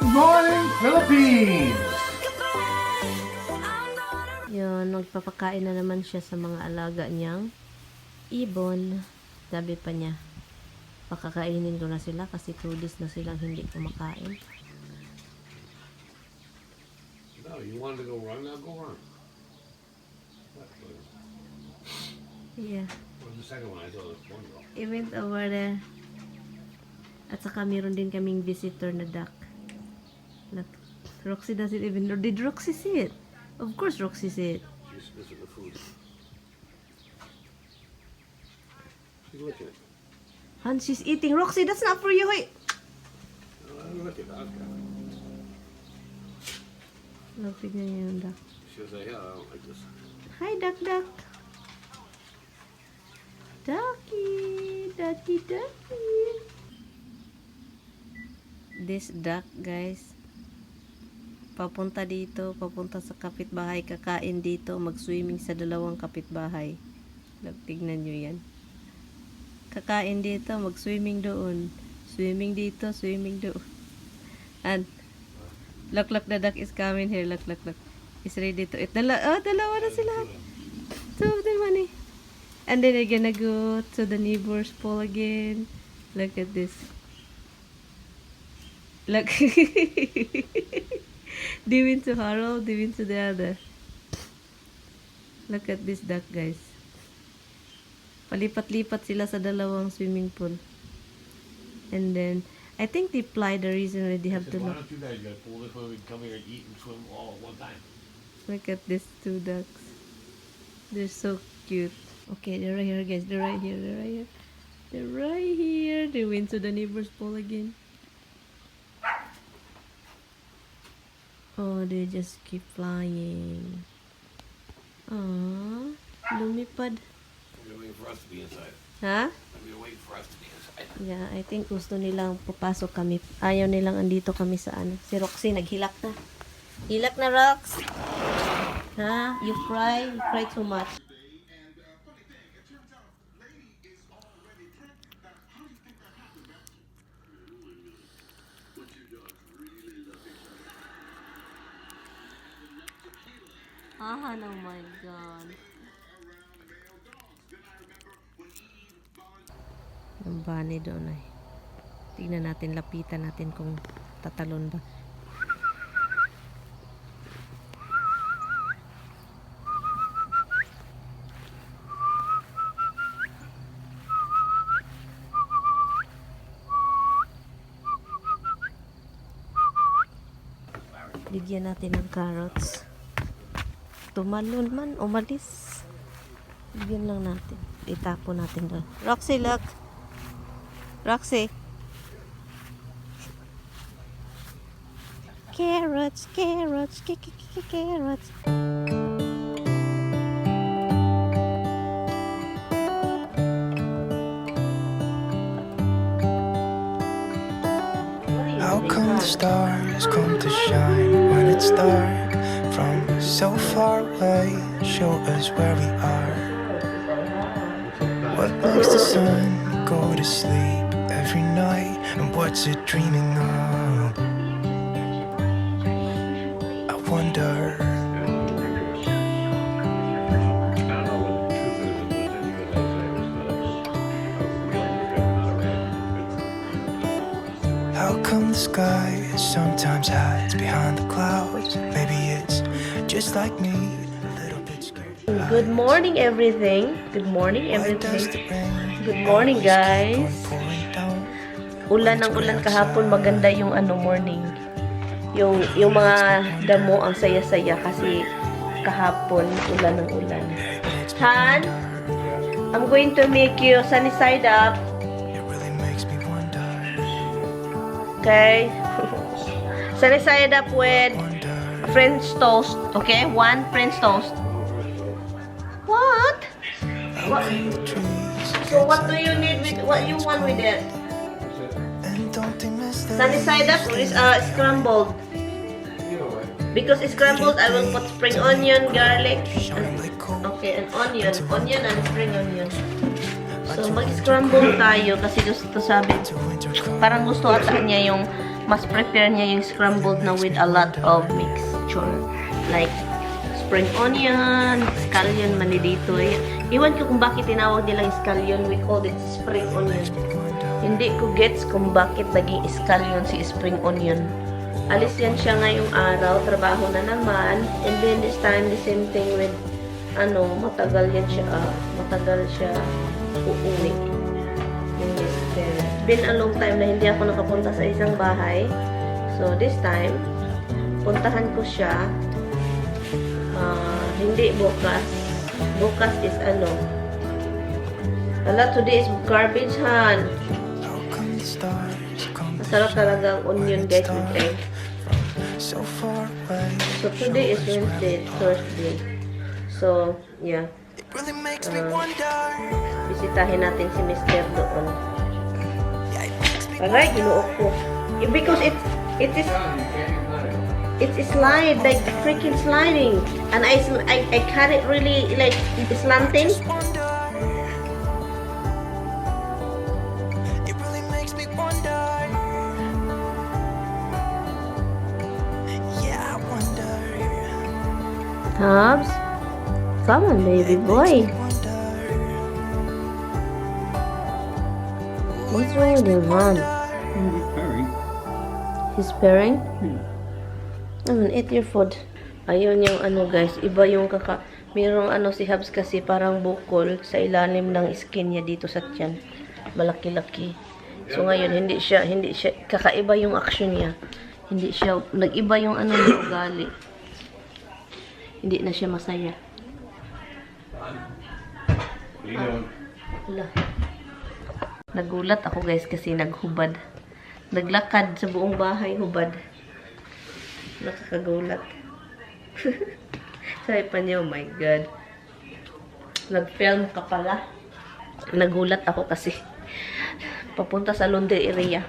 morning, Philippines! Yun, magpapakain na naman siya sa mga alaga niyang ibon. Sabi pa niya, pakakainin ko na sila kasi 2 days na silang hindi kumakain. No, you wanted to go run? Now go run. Yeah. What was the second one? I saw this one girl. It went over there. At saka meron din kaming visitor na duck. Look, Roxy doesn't even know. Did Roxy see it? Of course Roxy see it. She's missing the food. She's looking at it. Han, she's eating. Roxy, that's not for you. Wait. Look at that. Look, tignan niyo yung duck. She'll say, yeah, I don't like this. Hi, duck, duck. Ducky, ducky, ducky. This duck, guys, papunta dito, papunta sa kapitbahay, kakain dito, mag-swimming sa dalawang kapitbahay. Tignan nyo yan. Kakain dito, mag-swimming doon. Swimming dito, swimming doon. And, look, the duck is coming here. Look. It's ready to eat. Dalawa na sila. 2 of them, honey. And then they're gonna go to the neighbor's pool again. Look at this. Look. They went to Harold, they went to the other. Look at this duck, guys. Palipat-lipat sila sa dalawang swimming pool. And then, I think they apply the reason why they have to Why look. don't you guys get a pool this way we can come here and eat and swim all at one time? Look at these 2 ducks. They're so cute. Okay, they're right here, guys. They're right here. They're right here. They went to the neighbor's pool again. Oh, they just keep flying. Aww, lumipad. They're waiting for us to be inside. Ha? They're waiting for us to be inside. Yeah, I think gusto nilang papasok kami. Ayaw nilang andito kami sa ano. Si Roxy, naghilak na. Hilak na, Rox. Ha? You cry? You cry too much. Ah, oh my God. Yung bunny doon ay. Tignan natin, lapitan natin kung tatalon ba. Bigyan natin ng carrots. Tumalon man, umalis. Bigyan lang natin. Itapo natin doon. Roxy, look. Roxy. Carrots, carrots, carrots. How come the stars come to shine when it's dark? From so far away, show us where we are. What makes the sun go to sleep every night? And what's it dreaming of? I wonder. How come the sky sometimes hides behind the clouds? Maybe it's just like me, a little bit scared. Good morning, everything. Good morning, Why does everything. the rain Good morning, always keep guys. on pouring down? Ulan ng ulan kahapon, maganda yung morning. Yung mga damo ang saya-saya kasi kahapon ulan ng ulan. Han, I'm going to make you sunny side up. It really makes me wonder, Okay? Sunny side up with wonder. French toast. Okay? 1 French toast. What? How come the trees So what do you need with what you want with it? and don't they miss the Sunny side up or is scrambled? Because it's scrambled, I will put spring onion, garlic, shine and, like coal? okay, and onion and spring onion. So mag-scramble tayo kasi gusto sabi, To winter cold. parang gusto ata niya yung mas prepare niya yung scrambled na with a lot of mixture. Like, spring onion, scallion man dito. Iwan ko kung bakit tinawag nilang scallion. We call it spring onion. Hindi ko gets kung bakit naging scallion si spring onion. Alis yan siya ngayong araw. Trabaho na naman. And then this time, the same thing with matagal yan siya. Matagal siya uuwi. It's been a long time na hindi ako nakapunta sa isang bahay. So, this time, puntahan ko siya. Hindi bukas. Bukas is today is garbage han. Masarap talaga ang onion guys with egg. So, today is Wednesday, Thursday. So, yeah. Bisitahin natin si Mr. doon. Alright, ginuok ko. Because it is slide, like freaking sliding. And I cut it really like slanting. Hobbs, come on, baby boy. What's wrong with your man? He's purring. He's purring? Eat your food. Ayun yung guys, iba yung mayroong si Hobbs kasi parang bukol sa ilalim ng skin niya dito sa tiyan. Malaki-laki. So ngayon, hindi siya, kakaiba yung action niya. Hindi siya, nag-iba yung niya ugali. Hindi na siya masaya. Wala. Nagulat ako guys kasi naghubad. Naglakad sa buong bahay, hubad. Nakakagulat. Sabi pa niya, oh my God. Nag-film ka pala. Nagulat ako kasi. Papunta sa laundry area.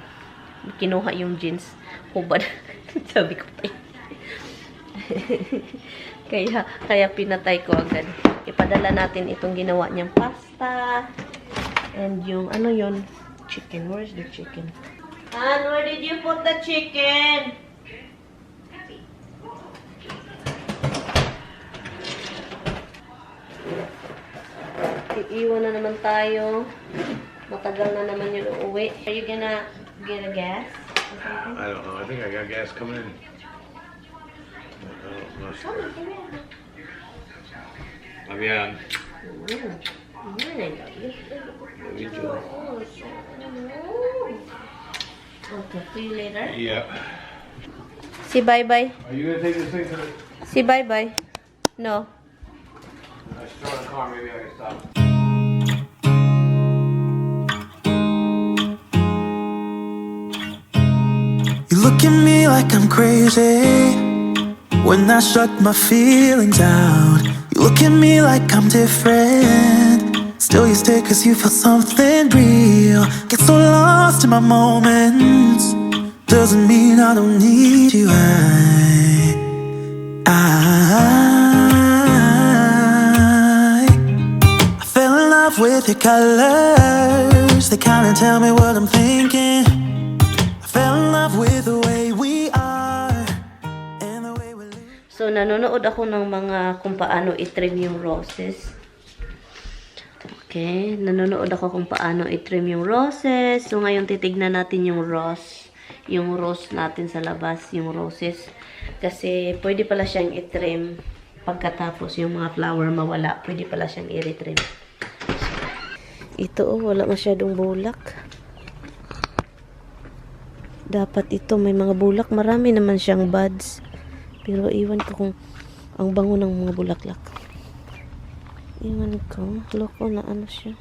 Kinuha yung jeans. Hubad. Sabi ko tayo. Kaya pinatay ko agad. Ipadala natin itong ginawa niyang pasta. And yung, yun? Chicken. Where's the chicken? And where did you put the chicken? Iiwan na naman tayo. Matagal na naman yung uuwi. Are you gonna get a gas? I don't know. I think I got gas coming in. Maryann. Okay, see you later. Yeah. Say bye-bye. Are you gonna take this thing to the... Say bye-bye. No. I should throw in the car, maybe I can stop. You look at me like I'm crazy when I shut my feelings out. You look at me like I'm different. Still you stay cause you feel something real. Get so lost in my moments. Doesn't mean I don't need you. I fell in love with your colors. They kinda tell me what I'm thinking. I fell in love with the way we are and the way we live. So, nanonood ako ng mga kung paano i-trim yung roses. Okay, nanonood ako kung paano i-trim yung roses. So, ngayon titignan natin yung rose natin sa labas, yung roses. Kasi, pwede pala siyang i-trim pagkatapos yung mga flower mawala. Pwede pala siyang i-retrim. Ito, wala masyadong bulak. Dapat ito, may mga bulak. Marami naman siyang buds. Pero, iwan ko kung ang bango ng mga bulaklak. Iwan ko. Loko na siya.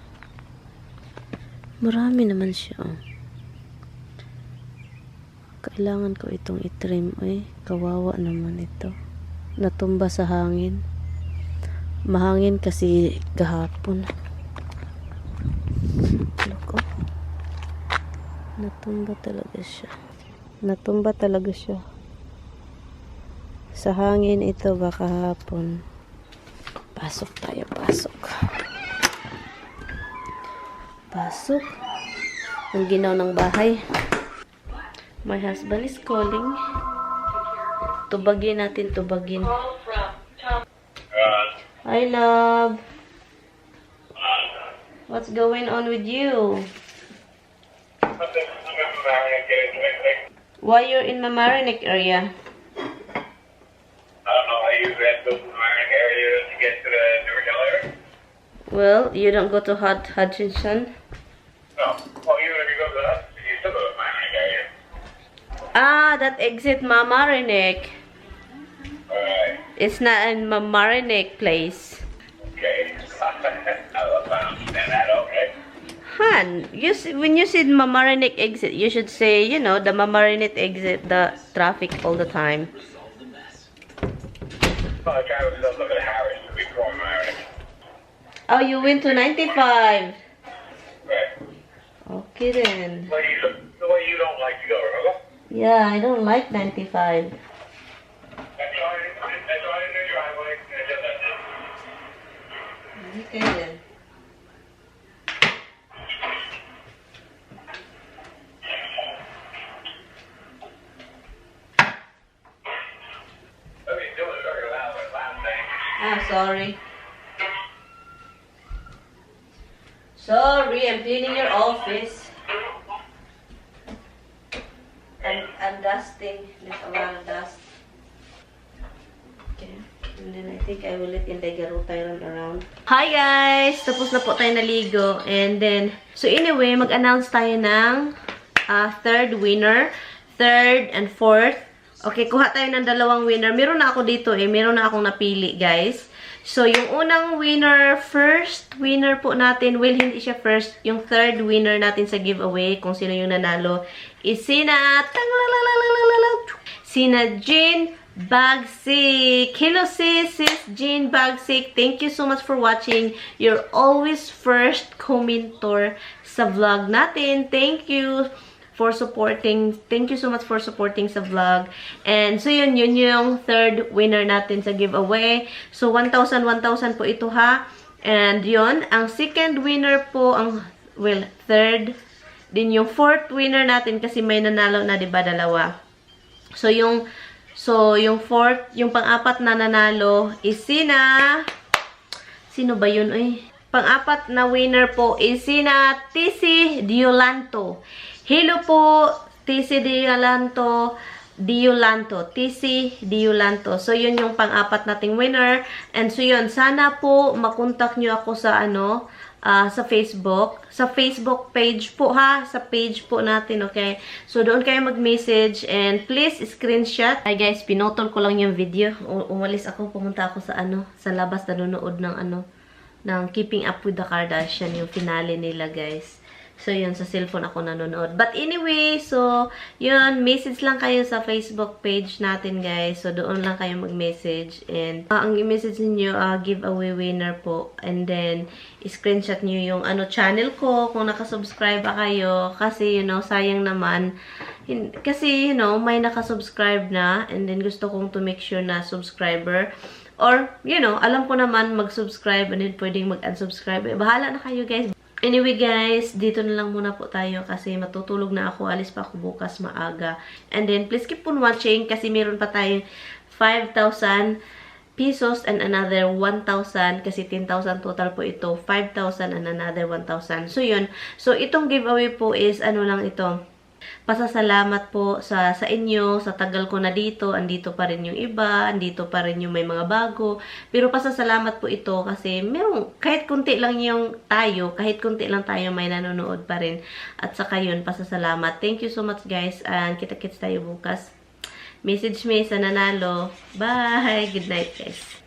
Marami naman siya. Kailangan ko itong i-trim. Ay, kawawa naman ito. Natumba sa hangin. Mahangin kasi kahapon. Loko. Natumba talaga siya. Natumba talaga siya. Sa hangin ito ba kahapon. Pasok tayo, pasok. Pasok. Ang ginaw ng bahay. My husband is calling. Tubagin natin, tubagin. Hi, love. What's going on with you? Why you're in Maryann area? I don't know how you guys go to the Maryann area to get to the Newer area. Well, you don't go to Hutchinson? No. Well, even if you go to the Hudson, you still go to the Maryann area. Ah, that exit Maryann. Alright. It's not in Maryann place. Okay. I don't understand that, okay. Han, when you said Maryann exit, you should say, you know, the Maryann exit, the traffic all the time. Well, the driver still look at Harris before Maryann. Oh, you went to 95. Right. Okay then. The way you don't like to go, remember? Yeah, I don't like 95. That's all in the driveway. Okay then. What are you doing? Very loud, thing. Ah, sorry. Sorry, I'm cleaning your office. I'm dusting. There's a lot of dust. Okay. And then I think I will let Inday Garutay run around. Hi guys! Tapos na po tayo naligo. And then, so anyway, mag-announce tayo ng third winner. Third and fourth. Okay, kuha tayo ng dalawang winner. Meron na ako dito eh. Meron na akong napili, guys. So, yung unang winner, first winner po natin, well, hindi siya first. Yung third winner natin sa giveaway, kung sino yung nanalo, is sina Jean Bagsik. Hello sis Jean Bagsik. Thank you so much for watching. You're always first commenter sa vlog natin. Thank you for supporting. Thank you so much for supporting sa vlog. And so yun yung third winner natin sa giveaway. So 1,000 po ito ha. And yun, ang second winner po, third. Din yung fourth winner natin kasi may nanalo na, 'di ba, dalawa. So yung fourth, yung pang-apat na nanalo is sino ba yun pang-apat na winner po is sina TC Diolanto. Hello po, TC Diolanto. TC Diolanto. So, yun yung pang-apat nating winner. And so, yun. Sana po makontak nyo ako sa sa Facebook. Sa Facebook page po ha. Sa page po natin, okay? So, doon kayo mag-message. And please, screenshot. Hi guys, pinotol ko lang yung video. Umalis ako, pumunta ako sa sa labas, nanonood ng Keeping Up with the Kardashian. Yung finale nila, guys. So, yun, sa cellphone ako nanonood. But anyway, so, yun, message lang kayo sa Facebook page natin, guys. So, doon lang kayo mag-message. And, ang i-message niyo giveaway winner po. And then, screenshot niyo yung channel ko, kung nakasubscribe ba kayo. Kasi, sayang naman. Kasi, may nakasubscribe na. And then, gusto kong to make sure na subscriber. Or, alam ko naman mag-subscribe and then pwedeng mag-unsubscribe. Bahala na kayo, guys. Anyway guys, dito na lang muna po tayo kasi matutulog na ako. Alis pa ako bukas maaga. And then, please keep on watching kasi meron pa tayong 5,000 pesos and another 1,000 kasi 10,000 total po ito. 5,000 and another 1,000. So, yun. So, itong giveaway po is lang ito. Pasasalamat po sa inyo, sa tagal ko na dito, andito pa rin yung iba, andito pa rin yung may mga bago, pero pasasalamat po ito kasi kahit kunti lang kahit kunti lang tayo may nanonood pa rin, at saka yun, pasasalamat. Thank you so much guys, and kita-kits tayo bukas. Message me sa nanalo. Bye! Good night guys.